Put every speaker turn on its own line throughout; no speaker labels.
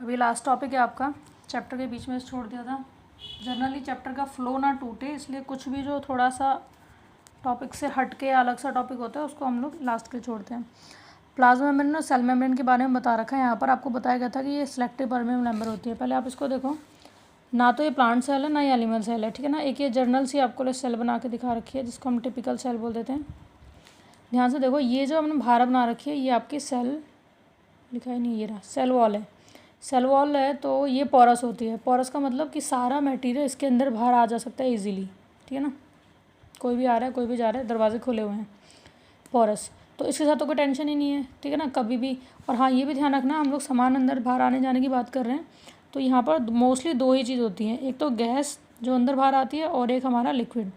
अभी last topic है आपका, चैप्टर के बीच में छोड़ दिया था। जनरली चैप्टर का फ्लो ना टूटे इसलिए कुछ भी जो थोड़ा सा टॉपिक से हट के अलग सा टॉपिक होता है उसको हम लोग लास्ट के छोड़ते हैं। प्लाज्मा मेम्ब्रेन और सेल मेम्ब्रेन के बारे में बता रखा है। यहाँ पर आपको बताया गया था कि ये सिलेक्टिव परमेबल मेम्ब्रेन होती है। पहले आप इसको देखो, ना तो ये प्लांट सेल है ना ये एनिमल सेल है, ठीक है ना। एक ये जर्नल सी आपको सेल बना के दिखा रखी है जिसको हम टिपिकल सेल बोल देते हैं। ध्यान से देखो, ये जो हमने भारा बना रखी है ये आपकी सेल लिखा ही नहीं, ये रहा सेल वॉल है। सेल वॉल है तो ये पोरस होती है। पोरस का मतलब कि सारा मटेरियल इसके अंदर बाहर आ जा सकता है इजीली, ठीक है ना। कोई भी आ रहा है कोई भी जा रहा है, दरवाजे खुले हुए हैं, पोरस। तो इसके साथ तो कोई टेंशन ही नहीं है, ठीक है ना, कभी भी। और हाँ, ये भी ध्यान रखना, हम लोग सामान अंदर बाहर आने जाने की बात कर रहे हैं तो यहाँ पर मोस्टली दो ही चीज़ होती हैं, एक तो गैस जो अंदर बाहर आती है और एक हमारा लिक्विड।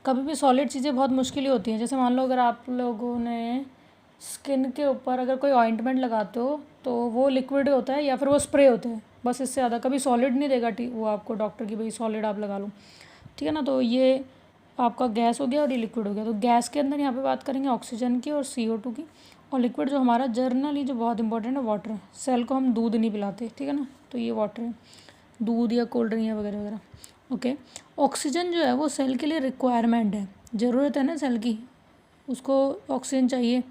कभी भी सॉलिड चीज़ें बहुत मुश्किल ही होती हैं। जैसे मान लो अगर आप लोगों ने स्किन के ऊपर अगर कोई ऑइंटमेंट लगाते हो तो वो लिक्विड होता है या फिर वो स्प्रे होता है, बस इससे ज़्यादा कभी सॉलिड नहीं देगा वो आपको डॉक्टर की भाई सॉलिड आप लगा लो, ठीक है ना। तो ये आपका गैस हो गया और ये लिक्विड हो गया। तो गैस के अंदर यहाँ पे बात करेंगे ऑक्सीजन की और CO2 की, और लिक्विड जो हमारा जर्नली जो बहुत इंपॉर्टेंट है वाटर है। सेल को हम दूध नहीं पिलाते, ठीक है ना, तो ये वाटर है, दूध या कोल्ड ड्रिंक या वगैरह वगैरह। ओके, ऑक्सीजन जो है वो सेल के लिए रिक्वायरमेंट है, ज़रूरत है ना सेल की, उसको ऑक्सीजन चाहिए।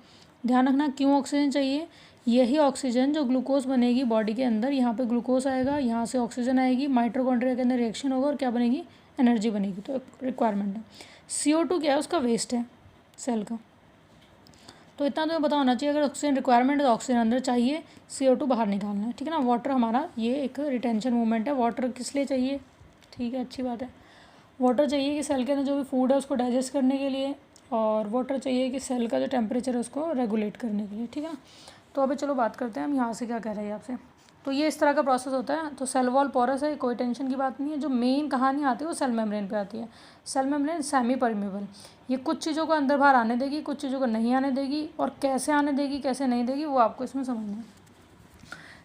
ध्यान रखना क्यों ऑक्सीजन चाहिए, यही ऑक्सीजन जो ग्लूकोज बनेगी बॉडी के अंदर, यहाँ पे ग्लूकोज आएगा, यहाँ से ऑक्सीजन आएगी, माइटोकॉन्ड्रिया के अंदर रिएक्शन होगा और क्या बनेगी, एनर्जी बनेगी। तो रिक्वायरमेंट है। CO2 क्या है, उसका वेस्ट है सेल का। तो इतना तुम्हें पता होना चाहिए, अगर ऑक्सीजन रिक्वायरमेंट है तो ऑक्सीजन अंदर चाहिए, CO2 बाहर निकालना है, ठीक है ना। वाटर हमारा ये एक रिटेंशन मूवमेंट है। वाटर किस लिए चाहिए, ठीक है, अच्छी बात है। वाटर चाहिए कि सेल के अंदर जो भी फूड है उसको डाइजेस्ट करने के लिए, और वाटर चाहिए कि सेल का जो टेम्परेचर है उसको रेगुलेट करने के लिए, ठीक है ना। तो अभी चलो बात करते हैं हम यहाँ से क्या कह रहे हैं आपसे। तो ये इस तरह का प्रोसेस होता है। तो सेल वॉल पोरस है, कोई टेंशन की बात नहीं है। जो मेन कहानी आती है वो सेल मेम्ब्रेन पे आती है। सेल मेम्ब्रेन सेमी परमेबल, ये कुछ चीज़ों को अंदर बाहर आने देगी, कुछ चीज़ों को नहीं आने देगी, और कैसे आने देगी कैसे नहीं देगी वो आपको इसमें समझना है।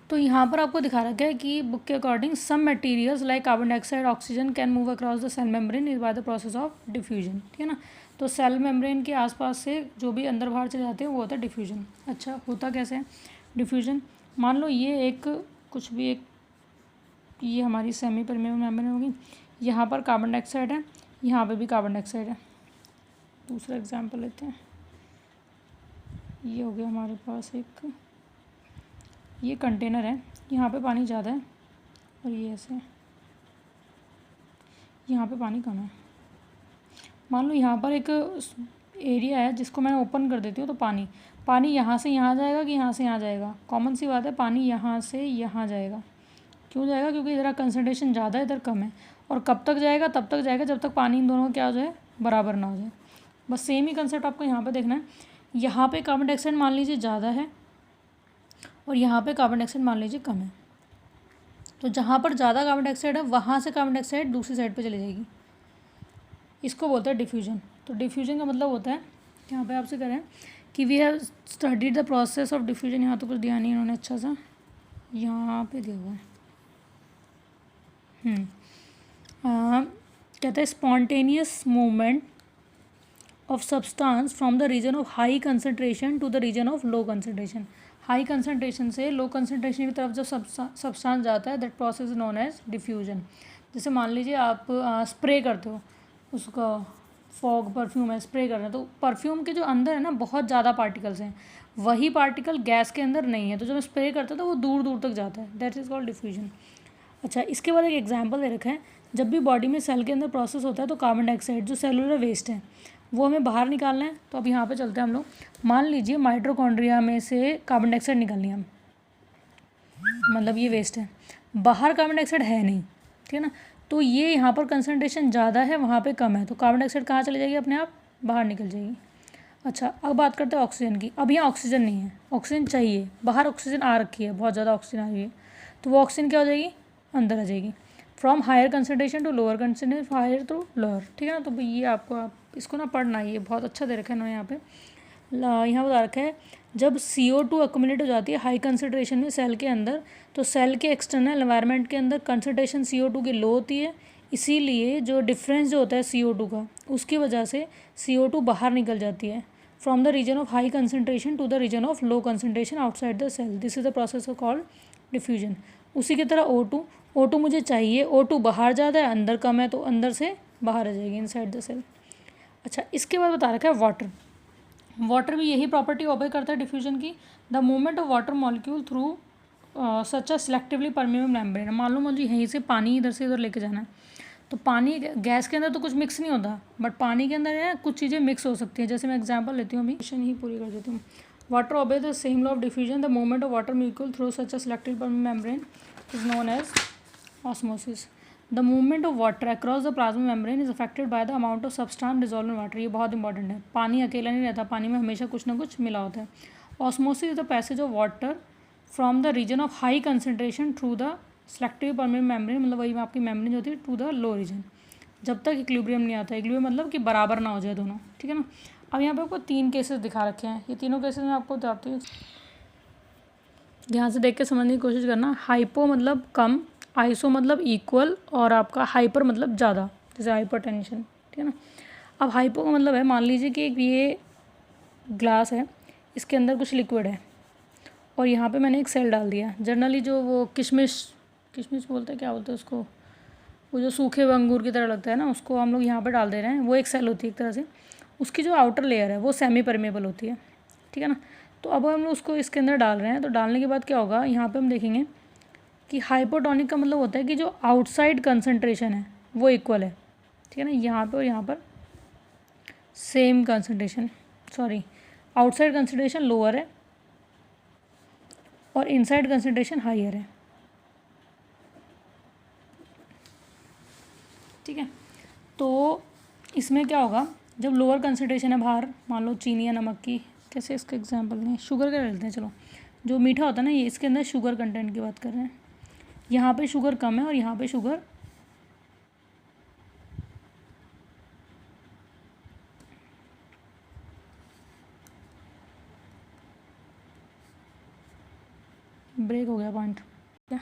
तो यहाँ पर आपको दिखा रखा है कि बुक के according some materials like carbon dioxide oxygen can move across the cell membrane is by the process of diffusion, ठीक है ना। तो सेल मेम्ब्रेन के आसपास से जो भी अंदर बाहर चले जाते हैं वो होता है डिफ्यूजन। अच्छा, होता कैसे है डिफ्यूजन, मान लो ये एक कुछ भी एक, ये हमारी सेमी परमेबल मेम्ब्रेन होगी, यहाँ पर कार्बन डाइऑक्साइड है, यहाँ पे भी कार्बन डाइऑक्साइड है। दूसरा एग्जांपल लेते हैं, ये हो गया हमारे पास एक, ये कंटेनर है, यहाँ पे पानी ज़्यादा है और ये ऐसे, यहाँ पे पानी कम है। मान लो यहाँ पर एक एरिया है जिसको मैं ओपन कर देती हूँ, तो पानी यहाँ से यहाँ जाएगा कि यहाँ से यहाँ जाएगा, कॉमन सी बात है, पानी यहाँ से यहाँ जाएगा। क्यों जाएगा, क्योंकि इधर कंसनट्रेशन ज़्यादा है इधर कम है। और कब तक जाएगा, तब तक जाएगा जब तक पानी इन दोनों का क्या हो जाए, बराबर ना हो जाए। बस सेम ही कंसेप्ट आपको यहाँ पर देखना है। यहाँ पर कार्बन डाइऑक्साइड मान लीजिए ज़्यादा है और यहाँ पे कार्बन डाइऑक्साइड मान लीजिए कम है, तो जहाँ पर ज़्यादा कार्बन डाइऑक्साइड है वहाँ से कार्बन डाइऑक्साइड दूसरी साइड पे चली जाएगी, इसको बोलते हैं डिफ्यूजन। तो डिफ्यूजन का मतलब होता है, यहाँ पे आपसे करें कि we have studied the process of diffusion, यहाँ तो कुछ दिया नहीं इन्होंने, अच्छा सा यहाँ पे दिया हुआ है। कहते हैं spontaneous movement of substance from the region of high concentration to the region of low concentration. High concentration से लो कंसनट्रेशन की तरफ जब सब्सटेंस जाता है, that process is known as diffusion. जैसे मान लीजिए आप स्प्रे करते हो, उसका फॉग परफ्यूम है, स्प्रे कर रहे हैं, तो परफ्यूम के जो अंदर है ना बहुत ज़्यादा पार्टिकल्स हैं, वही पार्टिकल गैस के अंदर नहीं है, तो जब स्प्रे करते हैं तो वो दूर दूर तक जाता है, दैट इज़ कॉल्ड डिफ्यूजन। अच्छा, इसके बाद एक एग्जाम्पल दे रखा है, जब भी बॉडी में सेल के अंदर प्रोसेस होता है तो कार्बन डाइऑक्साइड जो सेलुलर वेस्ट है वो हमें बाहर निकालना है। तो अब यहाँ पे चलते हैं हम लोग, मान लीजिए माइटोकॉन्ड्रिया में से कार्बन डाइऑक्साइड निकालनी है, मतलब ये वेस्ट है, बाहर कार्बन डाइऑक्साइड है नहीं, ठीक है ना। तो ये यहाँ पर कंसनट्रेशन ज़्यादा है, वहाँ पे कम है, तो कार्बन डाइऑक्साइड कहाँ चली जाएगी, अपने आप बाहर निकल जाएगी। अच्छा, अब बात करते हैं ऑक्सीजन की। अब यहाँ ऑक्सीजन नहीं है, ऑक्सीजन चाहिए, बाहर ऑक्सीजन आ रखी है, बहुत ज़्यादा ऑक्सीजन आ रही है, तो वो ऑक्सीजन क्या हो जाएगी, अंदर आ जाएगी। From higher concentration to lower concentration, higher to lower, ठीक है ना। तो ये आपको, आप इसको ना पढ़ना, ये बहुत अच्छा दे रखा है ना यहाँ पे, यहाँ बता रखा है, जब CO2 अक्यूमुलेट हो जाती है हाई कंसनट्रेशन में सेल के अंदर, तो सेल के एक्सटर्नल एनवायरनमेंट के अंदर कंसनट्रेशन CO2 की लो होती है, इसीलिए जो डिफरेंस जो होता है CO2 का, उसकी वजह से CO2 बाहर निकल जाती है from the region of high concentration to the region of low concentration outside the cell, this is the process called diffusion. उसी की तरह O2 मुझे चाहिए, O2 बाहर ज़्यादा है अंदर कम है, तो अंदर से बाहर आ जाएगी इनसाइड द सेल। अच्छा, इसके बाद बता रखा है वाटर भी यही प्रॉपर्टी ओबे करता है डिफ्यूजन की। The movement of water molecule through such a selectively permeable membrane. मान लो मुझे यहीं से पानी इधर से इधर लेके जाना है, तो पानी गैस के अंदर तो कुछ मिक्स नहीं होता, बट पानी के अंदर है कुछ चीज़ें मिक्स हो सकती हैं। जैसे मैं एग्जांपल लेती हूँ, अभी क्वेश्चन ही पूरी कर देती हूँ। Water obey the same law of diffusion, the movement of water molecule through such a selective permeable membrane is known as osmosis. The movement of water across the plasma membrane is affected by the amount of substance dissolve in water. ये बहुत important है, पानी अकेला नहीं रहता, पानी में हमेशा कुछ ना कुछ मिला होता है। Osmosis is the passage of water from the region of high concentration through the selective permeable membrane, मतलब वही आपकी मेम्ब्रेन होती है, टू द लो रीजन, जब तक इक्विलिब्रियम नहीं आता। इक्विलिब्रियम मतलब कि बराबर ना हो जाए दोनों, ठीक है ना। अब यहाँ पे आपको 3 केसेस दिखा रखे हैं, ये तीनों केसेस मैं आपको बताती हूँ, ध्यान से देख के समझने की कोशिश करना। हाइपो मतलब कम, आइसो मतलब इक्वल, और आपका हाइपर मतलब ज़्यादा, जैसे हाइपरटेंशन, ठीक है ना। अब हाइपो का मतलब है, मान लीजिए कि एक ये ग्लास है, इसके अंदर कुछ लिक्विड है और यहाँ पे मैंने एक सेल डाल दिया। जनरली जो वो किशमिश बोलते हैं, क्या बोलते हैं उसको, वो जो सूखे हुए अंगूर की तरह लगता है ना, उसको हम लोग यहाँ पे डाल दे रहे हैं। वो एक सेल होती है एक तरह से, उसकी जो आउटर लेयर है वो सेमी परमेबल होती है, ठीक है ना। तो अब हम लोग उसको इसके अंदर डाल रहे हैं, तो डालने के बाद क्या होगा, यहाँ पे हम देखेंगे कि हाइपोटोनिक का मतलब होता है कि जो आउटसाइड कंसनट्रेशन है वो इक्वल है, ठीक है ना। यहाँ पर और यहाँ पर same concentration, sorry outside concentration lower है और इनसाइड कंसनट्रेशन हाइयर है, ठीक है। तो इसमें क्या होगा, जब लोअर कंसनट्रेशन है बाहर, मान लो चीनी या नमक की, कैसे इसका एग्जांपल लें, शुगर का लेते हैं, चलो जो मीठा होता है ना, ये इसके अंदर शुगर कंटेंट की बात कर रहे हैं। यहाँ पे शुगर कम है और यहाँ पे शुगर ब्रेक हो गया पॉइंट, क्या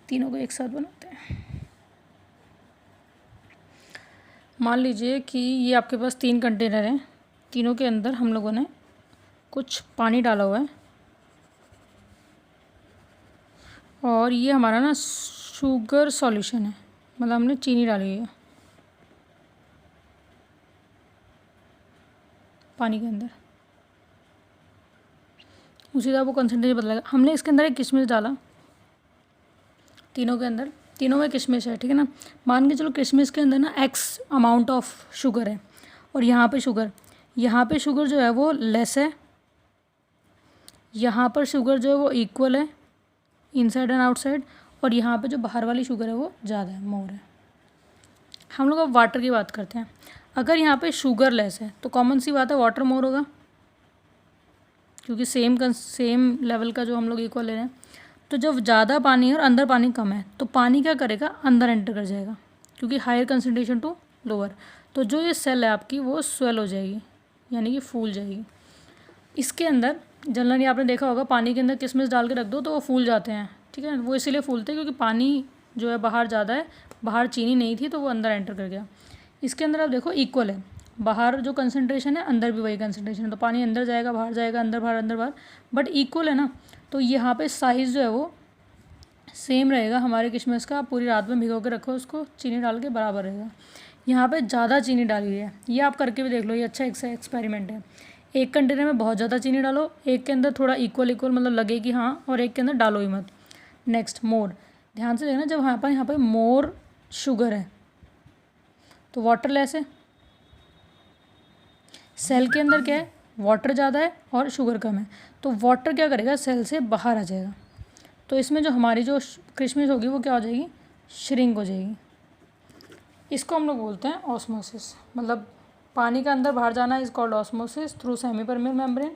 तीनों को एक साथ बनाते हैं। मान लीजिए कि ये आपके पास 3 कंटेनर हैं, तीनों के अंदर हम लोगों ने कुछ पानी डाला हुआ है और ये हमारा ना शुगर सॉल्यूशन है, मतलब हमने चीनी डाली है पानी के अंदर, उसी तरह वो कंसनट्रेशन बदलेगा। हमने इसके अंदर एक किशमिश डाला, तीनों के अंदर, तीनों में किशमिश है, ठीक है ना। मान के चलो किशमिश के अंदर ना एक्स अमाउंट ऑफ शुगर है और यहाँ पे शुगर जो है वो लेस है, यहाँ पर शुगर जो है वो इक्वल है इनसाइड एंड आउटसाइड, और यहाँ पे जो बाहर वाली शुगर है वो ज़्यादा है, मोर है। हम लोग अब वाटर की बात करते हैं। अगर यहाँ पे शुगर लेस है तो कॉमन सी बात है वाटर मोर होगा, क्योंकि सेम लेवल का जो हम लोग इक्वल ले रहे हैं। तो जब ज़्यादा पानी है और अंदर पानी कम है, तो पानी क्या करेगा, अंदर एंटर कर जाएगा, क्योंकि हायर कंसनट्रेशन टू लोअर। तो जो ये सेल है आपकी वो स्वेल हो जाएगी, यानी कि फूल जाएगी। इसके अंदर जनरली आपने देखा होगा, पानी के अंदर किशमिश डाल के रख दो तो वो फूल जाते हैं, ठीक है। वो इसीलिए फूलते हैं क्योंकि पानी जो है बाहर ज़्यादा है, बाहर चीनी नहीं थी तो वो अंदर एंटर कर गया। इसके अंदर आप देखो इक्वल है, बाहर जो कंसनट्रेशन है अंदर भी वही कंसनट्रेशन है, तो पानी अंदर जाएगा बाहर जाएगा, अंदर बाहर, बट इक्वल है ना। तो यहाँ पे साइज़ जो है वो सेम रहेगा हमारे किशमिश का। आप पूरी रात में भिगो के रखो उसको, चीनी डाल के बराबर रहेगा। यहाँ पे ज़्यादा चीनी डाली है, ये आप करके भी देख लो, ये अच्छा एक्सपेरिमेंट है। एक कंटेनर में बहुत ज़्यादा चीनी डालो, एक के अंदर थोड़ा इक्वल मतलब लगे कि हाँ, और एक के अंदर डालो ही मत। नेक्स्ट मोर, ध्यान से देखना, जब यहाँ पे मोर शुगर है तो वाटर लेस है, सेल के अंदर क्या है, वाटर ज़्यादा है और शुगर कम है, तो वाटर क्या करेगा, सेल से बाहर आ जाएगा। तो इसमें जो हमारी जो किशमिश होगी वो क्या हो जाएगी, श्रिंक हो जाएगी। इसको हम लोग बोलते हैं ऑस्मोसिस, मतलब पानी का अंदर बाहर जाना is called osmosis through semi permeable membrane.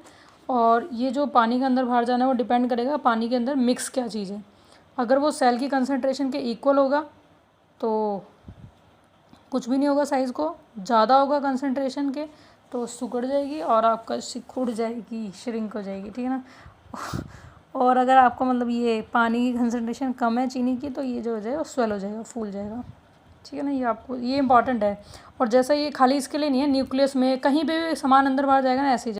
और ये जो पानी के अंदर बाहर जाना है वो डिपेंड करेगा पानी के अंदर मिक्स क्या चीज़ है। अगर वो सेल की कंसनट्रेशन के इक्वल होगा तो कुछ भी नहीं होगा, साइज़ को ज़्यादा होगा कंसनट्रेशन के तो सिकुड़ जाएगी और आपका सिकुड़ जाएगी, श्रिंक हो जाएगी, ठीक है ना। और अगर आपका मतलब ये पानी की कंसनट्रेशन कम है चीनी की, तो ये जो हो जाएगा स्वेल हो जाएगा, फूल जाएगा, ठीक है ना, ये आपको ये इंपॉर्टेंट है। और जैसा ये खाली इसके लिए नहीं है, न्यूक्लियस में कहीं पे भी सामान अंदर बाहर जाएगा ना ऐसे ही